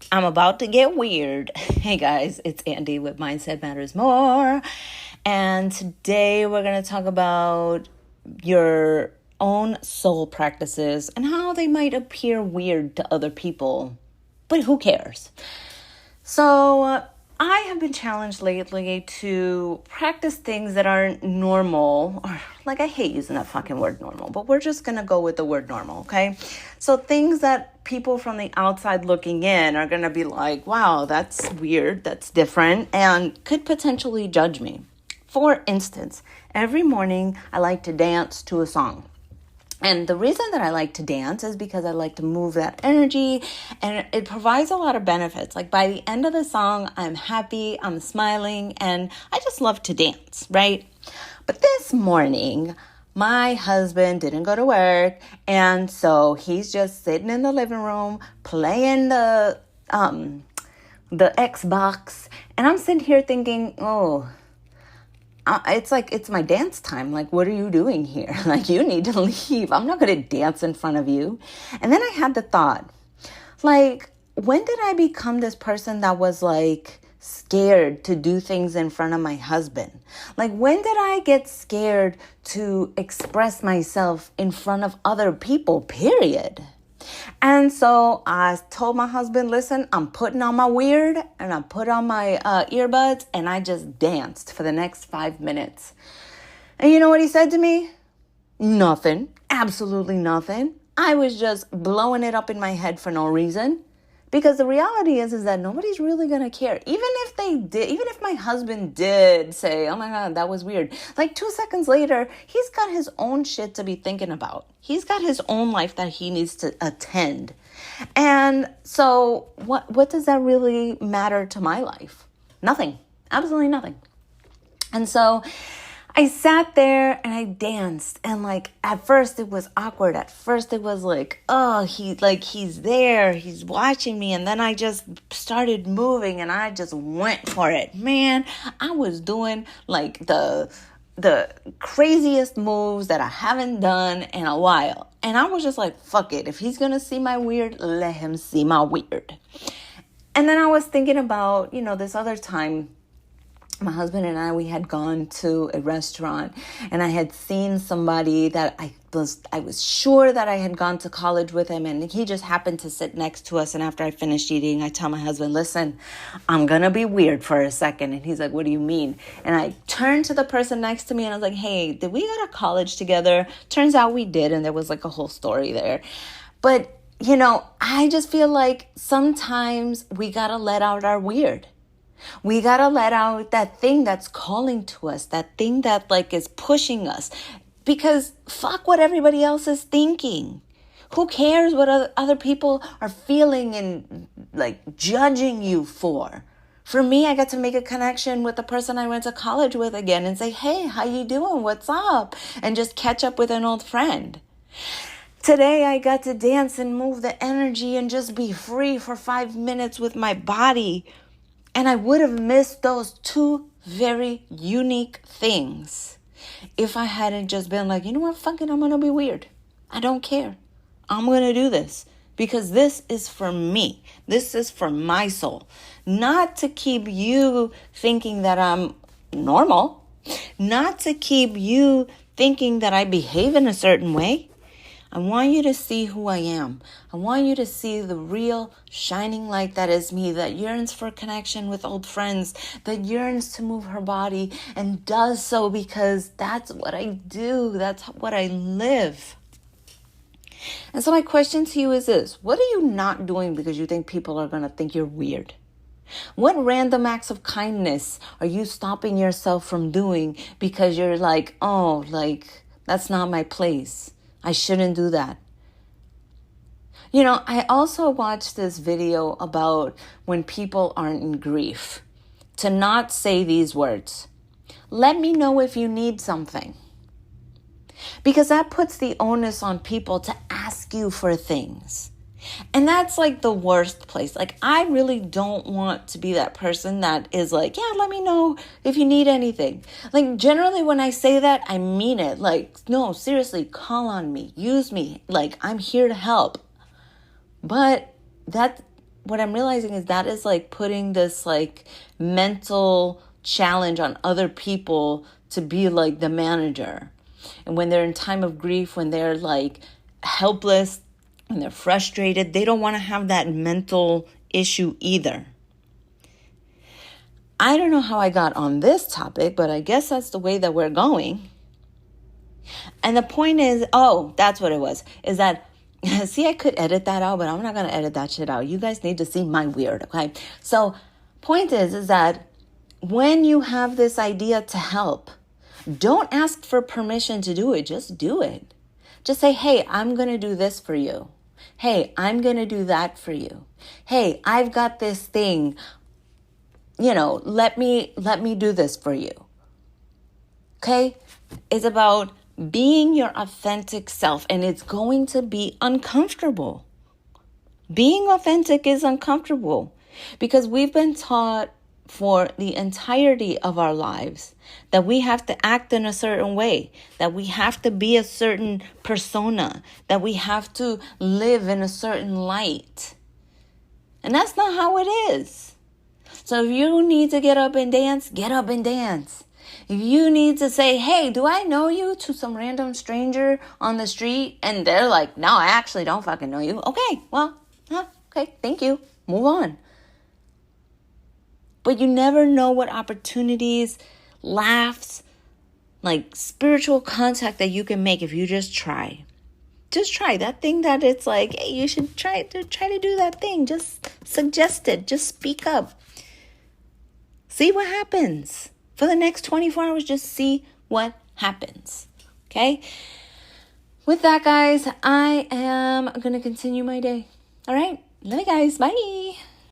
I'm about to get weird. Hey guys, it's Andy with Mindset Matters More. And today we're going to talk about your own soul practices and how they might appear weird to other people. But who cares? So, I have been challenged lately to practice things that aren't normal, or like I hate using that fucking word normal, but we're just going to go with the word normal, okay? So things that people from the outside looking in are going to be like, wow, that's weird, that's different, and could potentially judge me. For instance, every morning I like to dance to a song. And the reason that I like to dance is because I like to move that energy, and it provides a lot of benefits. Like by the end of the song, I'm happy, I'm smiling, and I just love to dance, right? But this morning, my husband didn't go to work, and so he's just sitting in the living room playing the Xbox, and I'm sitting here thinking, it's my dance time. Like, what are you doing here? Like, you need to leave. I'm not going to dance in front of you. And then I had the thought, like, when did I become this person that was like scared to do things in front of my husband? Like, when did I get scared to express myself in front of other people, period? And so I told my husband, listen, I'm putting on my weird and I put on my earbuds and I just danced for the next 5 minutes. And you know what he said to me? Nothing. Absolutely nothing. I was just blowing it up in my head for no reason. Because the reality is that nobody's really going to care. Even if my husband did say, oh my God, that was weird. Like 2 seconds later, he's got his own shit to be thinking about. He's got his own life that he needs to attend. And so what does that really matter to my life? Nothing. Absolutely nothing. And so I sat there and I danced, and like at first it was awkward. At first it was like, oh, he's there, he's watching me, and then I just started moving and I just went for it. Man, I was doing like the craziest moves that I haven't done in a while. And I was just like, fuck it. If he's gonna see my weird, let him see my weird. And then I was thinking about, this other time my husband and I, we had gone to a restaurant, and I had seen somebody that I was sure that I had gone to college with him, and he just happened to sit next to us. And after I finished eating, I tell my husband, listen, I'm going to be weird for a second. And he's like, what do you mean? And I turned to the person next to me and I was like, hey, did we go to college together? Turns out we did. And there was like a whole story there. But, I just feel like sometimes we got to let out our weird. We got to let out that thing that's calling to us, that thing that like is pushing us, because fuck what everybody else is thinking. Who cares what other people are feeling and like judging you for? For me, I got to make a connection with the person I went to college with again and say, hey, how you doing? What's up? And just catch up with an old friend. Today, I got to dance and move the energy and just be free for 5 minutes with my body. And I would have missed those two very unique things if I hadn't just been like, you know what, fuck it, I'm going to be weird. I don't care. I'm going to do this because this is for me. This is for my soul. Not to keep you thinking that I'm normal. Not to keep you thinking that I behave in a certain way. I want you to see who I am. I want you to see the real shining light that is me, that yearns for connection with old friends, that yearns to move her body and does so because that's what I do. That's what I live. And so my question to you is this: what are you not doing because you think people are going to think you're weird? What random acts of kindness are you stopping yourself from doing because you're like, oh, like that's not my place. I shouldn't do that. I also watched this video about when people aren't in grief, to not say these words. Let me know if you need something. Because that puts the onus on people to ask you for things. And that's like the worst place. Like, I really don't want to be that person that is like, yeah, let me know if you need anything. Like, generally when I say that, I mean it. Like, no, seriously, call on me, use me. Like, I'm here to help. But that what I'm realizing is that is like putting this like mental challenge on other people to be like the manager. And when they're in time of grief, when they're like helpless, when they're frustrated, they don't want to have that mental issue either. I don't know how I got on this topic, but I guess that's the way that we're going. And the point is, that's what it was, is that, see, I could edit that out, but I'm not going to edit that shit out. You guys need to see my weird, okay? So point is that when you have this idea to help, don't ask for permission to do it. Just do it. Just say, hey, I'm going to do this for you. Hey, I'm going to do that for you. Hey, I've got this thing. Let me do this for you. Okay? It's about being your authentic self, and it's going to be uncomfortable. Being authentic is uncomfortable because we've been taught for the entirety of our lives that we have to act in a certain way, that we have to be a certain persona, that we have to live in a certain light. And that's not how it is. So if you need to get up and dance, get up and dance. If you need to say, hey, do I know you, to some random stranger on the street, and they're like, no, I actually don't fucking know you. Okay, well, okay, thank you. Move on. But you never know what opportunities, laughs, like spiritual contact that you can make if you just try. Just try that thing that it's like, hey, you should try to do that thing. Just suggest it. Just speak up. See what happens. For the next 24 hours, just see what happens. Okay? With that, guys, I am going to continue my day. All right? Love you guys. Bye.